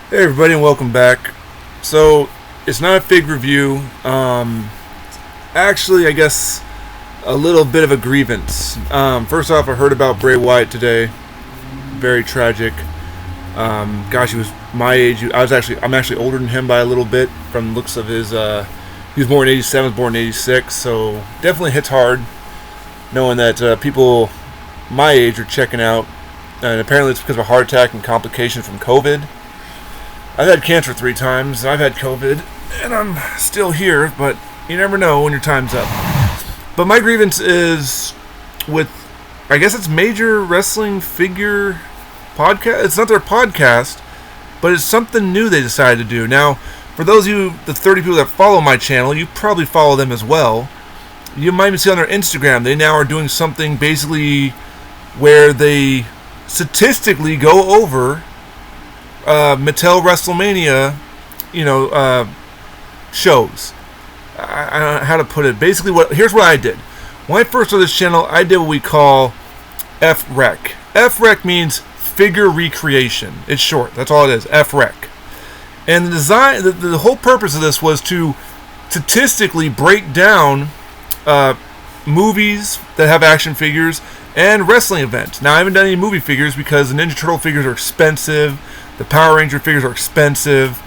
Hey everybody and welcome back. So, it's not a fig review. Actually, I guess a little bit of a grievance. First off, I heard about Bray Wyatt today. Very tragic. Gosh, he was my age. I'm actually older than him by a little bit from the looks of his. He was born in '87, was born in '86, so definitely hits hard knowing that people my age are checking out, and apparently it's because of a heart attack and complications from COVID. I've had cancer 3 times, I've had COVID, and I'm still here, but you never know when your time's up. But my grievance is with, I guess it's Major Wrestling Figure Podcast. It's not their podcast, but it's something new they decided to do. Now, for those of you, the 30 people that follow my channel, you probably follow them as well. You might even see on their Instagram, they now are doing something basically where they statistically go over Mattel WrestleMania, shows. I don't know how to put it. Basically, here's what I did. When I first started this channel, I did what we call FREC. FREC means figure recreation. It's short. That's all it is. FREC. And the design, the whole purpose of this was to statistically break down movies that have action figures and wrestling events. Now, I haven't done any movie figures because the Ninja Turtle figures are expensive. The Power Ranger figures are expensive.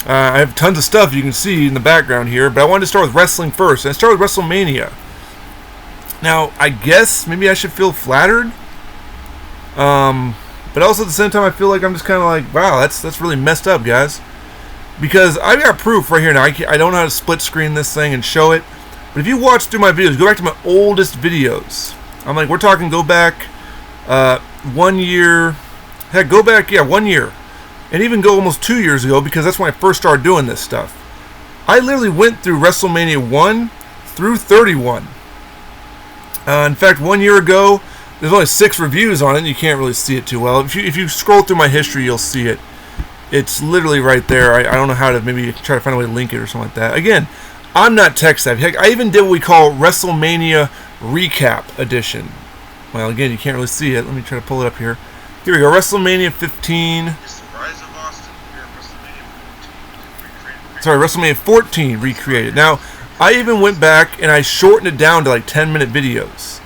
I have tons of stuff you can see in the background here, but I wanted to start with wrestling first. And I started with WrestleMania. Now, I guess maybe I should feel flattered. But also at the same time, I feel like I'm just kind of like, wow, that's really messed up, guys. Because I've got proof right here now. I don't know how to split screen this thing and show it. But if you watch through my videos, go back to my oldest videos. I'm like, we're talking go back 1 year. Heck, go back, 1 year. And even go almost 2 years ago, because that's when I first started doing this stuff. I literally went through WrestleMania 1 through 31. In fact, 1 year ago, there's only 6 reviews on it, and you can't really see it too well. If you scroll through my history, you'll see it. It's literally right there. I don't know how to maybe try to find a way to link it or something like that. Again, I'm not tech savvy. Heck, I even did what we call WrestleMania Recap Edition. Well, again, you can't really see it. Let me try to pull it up here. Here we go, WrestleMania 15. WrestleMania 14 recreated. Now, I even went back and I shortened it down to like 10-minute videos.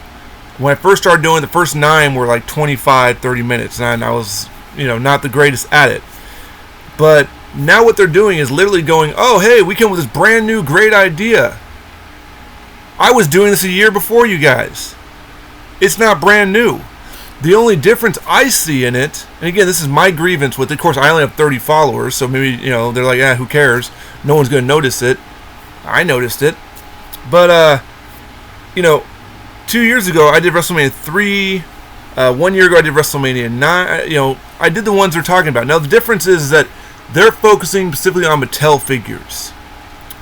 When I first started doing the first 9 were like 25, 30 minutes, and I was, not the greatest at it. But now what they're doing is literally going, oh, hey, we came with this brand new great idea. I was doing this a year before you guys. It's not brand new. The only difference I see in it, and again, this is my grievance with it. Of course, I only have 30 followers, so maybe, they're like, who cares? No one's going to notice it. I noticed it. But, 2 years ago, I did WrestleMania 3. 1 year ago, I did WrestleMania 9. I did the ones they're talking about. Now, the difference is that they're focusing specifically on Mattel figures.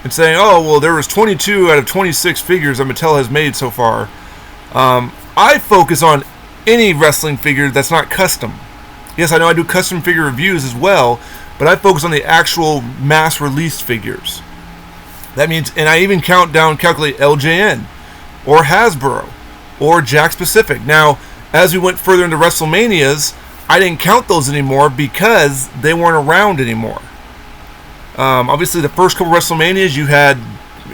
And saying, oh, well, there was 22 out of 26 figures that Mattel has made so far. I focus on any wrestling figure that's not custom. Yes, I know I do custom figure reviews as well, but I focus on the actual mass released figures. That means, and I even calculate LJN, or Hasbro, or Jakks Pacific. Now, as we went further into WrestleManias, I didn't count those anymore because they weren't around anymore. Obviously, the first couple WrestleManias, you had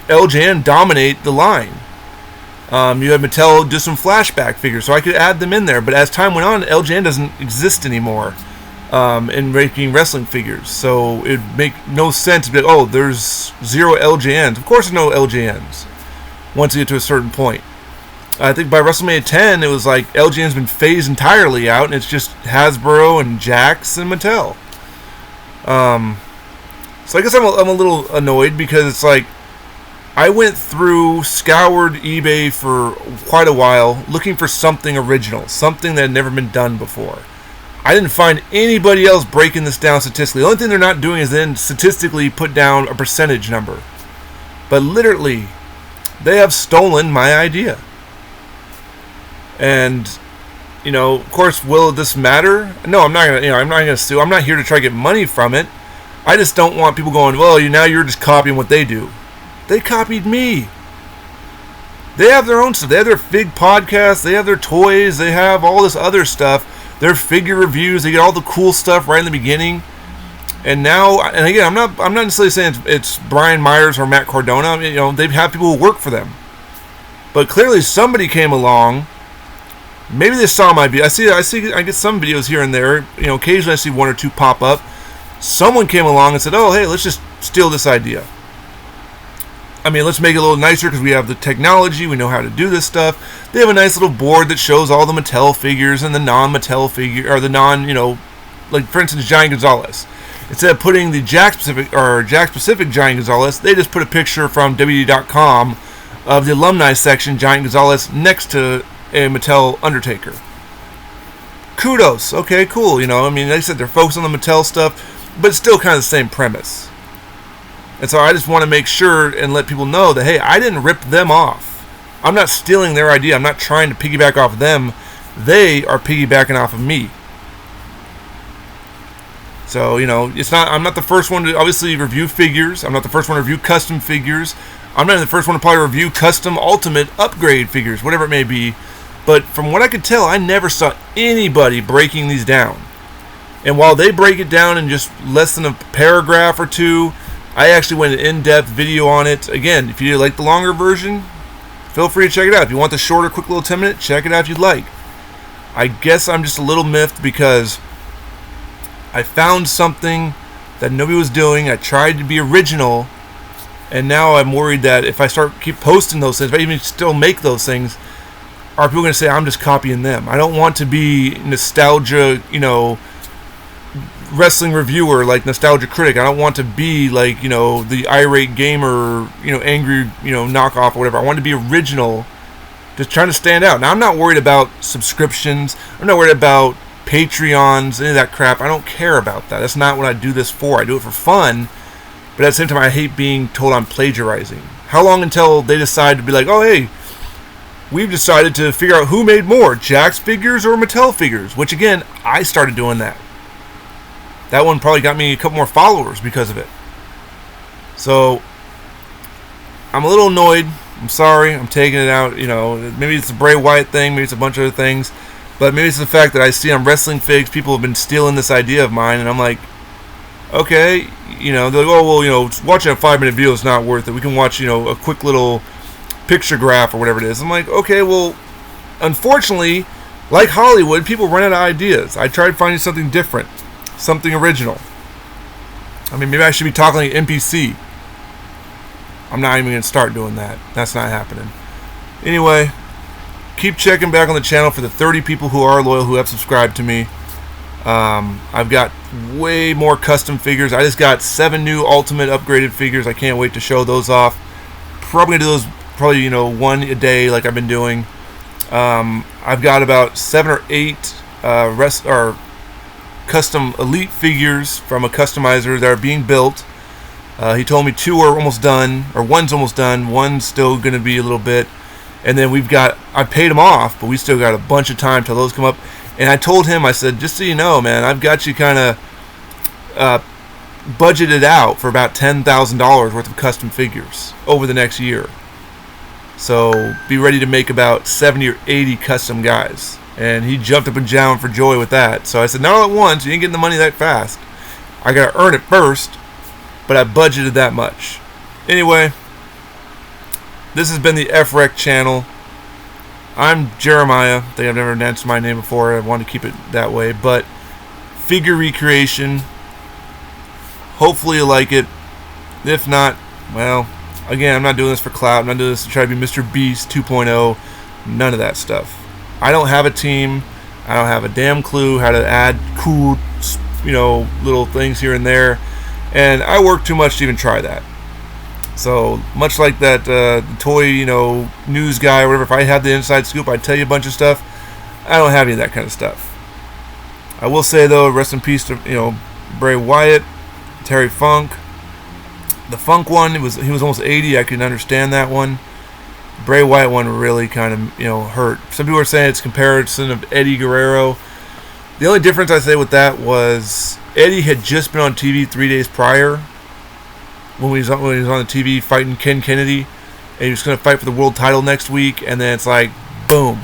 LJN dominate the line. You had Mattel do some flashback figures, so I could add them in there. But as time went on, LJN doesn't exist anymore in making wrestling figures. So it'd make no sense to be like, oh, there's 0 LJNs. Of course there's no LJNs once you get to a certain point. I think by WrestleMania 10, it was like LJN's been phased entirely out, and it's just Hasbro and Jakks and Mattel. So I guess I'm a little annoyed because it's like, I went through, scoured eBay for quite a while, looking for something original, something that had never been done before. I didn't find anybody else breaking this down statistically. The only thing they're not doing is then statistically put down a percentage number. But literally, they have stolen my idea. And, of course, will this matter? No, I'm not gonna sue. I'm not here to try to get money from it. I just don't want people going, well, now you're just copying what they do. They copied me. They have their own stuff. They have their fig podcast. They have their toys. They have all this other stuff. Their figure reviews. They get all the cool stuff right in the beginning. And now, and again, I'm not necessarily saying it's Brian Myers or Matt Cardona. You know, they have people who work for them, but clearly somebody came along. Maybe they saw my video. I get some videos here and there. You know, occasionally I see one or two pop up. Someone came along and said, "Oh, hey, let's just steal this idea. I mean, let's make it a little nicer because we have the technology. We know how to do this stuff." They have a nice little board that shows all the Mattel figures and the non-Mattel figure, or the non, you know, like for instance, Giant Gonzalez. Instead of putting the Jack Pacific Giant Gonzalez, they just put a picture from WWE.com of the alumni section Giant Gonzalez next to a Mattel Undertaker. Kudos. Okay, cool. You know, I mean, like I said, they're focused on the Mattel stuff, but it's still kind of the same premise. And so I just want to make sure and let people know that, hey, I didn't rip them off. I'm not stealing their idea. I'm not trying to piggyback off them. They are piggybacking off of me. So, you know, I'm not the first one to obviously review figures. I'm not the first one to review custom figures. I'm not even the first one to probably review custom ultimate upgrade figures, whatever it may be. But from what I could tell, I never saw anybody breaking these down. And while they break it down in just less than a paragraph or two, I actually went an in-depth video on it. Again, if you like the longer version, feel free to check it out. If you want the shorter, quick little 10-minute, check it out if you'd like. I guess I'm just a little miffed because I found something that nobody was doing. I tried to be original, and now I'm worried that if I keep posting those things, if I even still make those things, are people going to say I'm just copying them? I don't want to be nostalgia, you know, wrestling reviewer like Nostalgia Critic. I don't want to be like, you know, the irate gamer, you know, angry, you know, knockoff or whatever. I want to be original, just trying to stand out. Now, I'm not worried about subscriptions. I'm not worried about Patreons, any of that crap. I don't care about that. That's not what I do this for. I do it for fun, but at the same time, I hate being told I'm plagiarizing. How long until they decide to be like, oh, hey, we've decided to figure out who made more, Jakks figures or Mattel figures? Which, again, I started doing that. That one probably got me a couple more followers because of it. So, I'm a little annoyed. I'm sorry. I'm taking it out. You know, maybe it's a Bray Wyatt thing. Maybe it's a bunch of other things. But maybe it's the fact that I see on wrestling figs, people have been stealing this idea of mine. And I'm like, okay. You know, they're like, oh, well, you know, watching a 5-minute video is not worth it. We can watch, you know, a quick little picture graph or whatever it is. I'm like, okay, well, unfortunately, like Hollywood, people run out of ideas. I tried finding something different. Something original. I mean, maybe I should be talking like NPC. I'm not even going to start doing that. That's not happening. Anyway, keep checking back on the channel for the 30 people who are loyal, who have subscribed to me. I've got way more custom figures. I just got 7 new Ultimate upgraded figures. I can't wait to show those off. Probably going to do those, you know, 1 a day like I've been doing. I've got about 7 or 8 custom elite figures from a customizer that are being built. He told me 2 are almost done, or 1's almost done, 1's still going to be a little bit, and then I paid him off, but we still got a bunch of time till those come up. And I told him, I said, just so you know, man, I've got you kind of budgeted out for about $10,000 worth of custom figures over the next year. So be ready to make about 70 or 80 custom guys. And he jumped up and down for joy with that. So I said, not all at once. You ain't getting the money that fast. I got to earn it first. But I budgeted that much. Anyway, this has been the FREC channel. I'm Jeremiah. I think I've never announced my name before. I want to keep it that way. But figure recreation. Hopefully you like it. If not, well, again, I'm not doing this for clout. I'm not doing this to try to be Mr. Beast 2.0. None of that stuff. I don't have a team. I don't have a damn clue how to add cool, you know, little things here and there. And I work too much to even try that. So, much like that toy, you know, news guy or whatever, if I had the inside scoop, I'd tell you a bunch of stuff. I don't have any of that kind of stuff. I will say, though, rest in peace to, you know, Bray Wyatt, Terry Funk. The Funk one, he was almost 80. I can understand that one. Bray Wyatt one really kind of, you know, hurt. Some people are saying it's comparison of Eddie Guerrero. The only difference I say with that was Eddie had just been on TV 3 days prior when he was on the TV fighting Ken Kennedy, and he was going to fight for the world title next week, and then it's like, boom.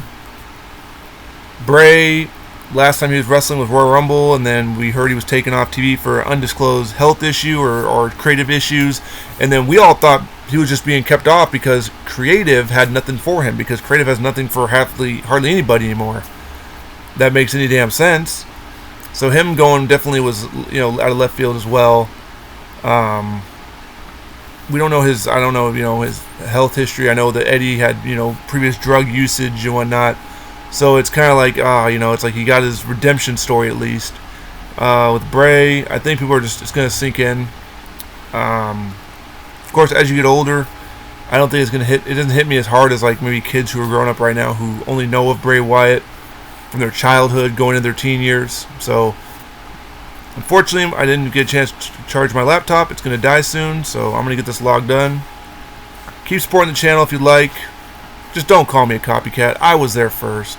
Bray last time he was wrestling with Royal Rumble, and then we heard he was taken off TV for an undisclosed health issue or creative issues, and then we all thought he was just being kept off because creative had nothing for him, because creative has nothing for hardly anybody anymore that makes any damn sense. So him going definitely was, out of left field as well. We don't know his, I don't know, his health history. I know that Eddie had, previous drug usage and whatnot. So it's kind of like, it's like he got his redemption story at least. With Bray, I think people are just, it's going to sink in. Of course, as you get older, I don't think it doesn't hit me as hard as like maybe kids who are growing up right now who only know of Bray Wyatt from their childhood going into their teen years. So unfortunately, I didn't get a chance to charge my laptop. It's going to die soon, so I'm going to get this log done. Keep supporting the channel if you'd like. Just don't call me a copycat. I was there first.